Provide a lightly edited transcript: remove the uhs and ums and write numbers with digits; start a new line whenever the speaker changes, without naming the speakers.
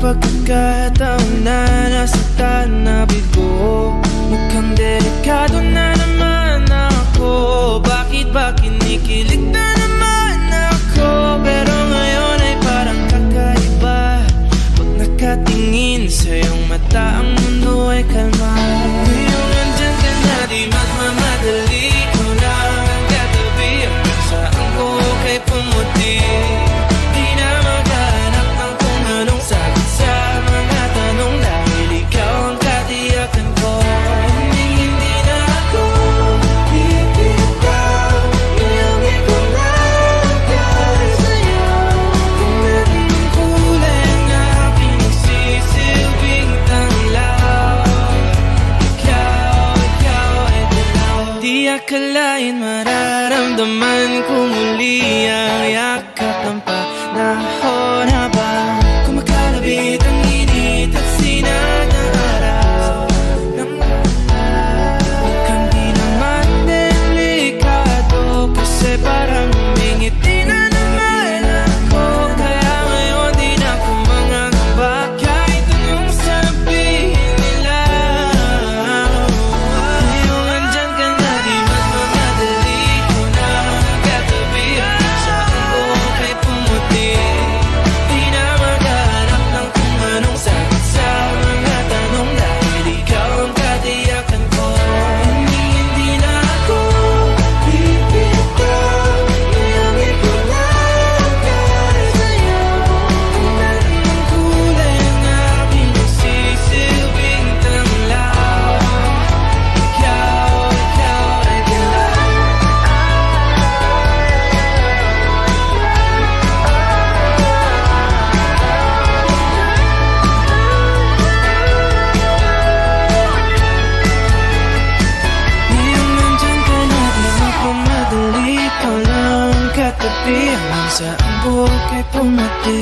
pagkakataon na nasaktan na bigo. Mukhang delikado na naman ako. Bakit ba kinikilig na naman ako? Pero ngayon ay parang kakaiba. Pag nakatingin sa iyong mata, ang mundo ay kalma. Ngayong nandyan ka na, di magmamadali. Ikaw lang ang katabi, hanggang saan ko kay pumuti. Di na maghanap ng kung anong sagot sa mga tanong, dahil ikaw ang katiyakan ko. Hindi na ako bibitaw, ngayong ikaw lang para sa'yo. Kung meron ng kulay ang aking nagsisilbing tanglaw, ikaw ay dilaw. Di akalain mararamdaman ko muli ang yakap ng panahon habang kumakalabit ang init at sinag ng araw. Mukhang di naman delikado, kasi parang umingiti na naman ako. Kaya ngayon di na ako mangangamba, kahit anong sabihin nila. Ngayong andyan ka na, di magmamadali. Ikaw na ang katabi, hanggang saan ko kay pumuti. Di na maghanap ng kung anong sagot sa mga tanong, dahil ikaw ang katiyakan ko. Hindi na ako bibitaw, ngayong ikaw lang para sa'yo. Kung meron ng kulay ang aking nagsisilbing tanglaw, ikaw ay dilaw. Ngayong nandyan ka na, di magmamadali. Ikaw lang ang katabi, hanggang saan buhok ay pumati.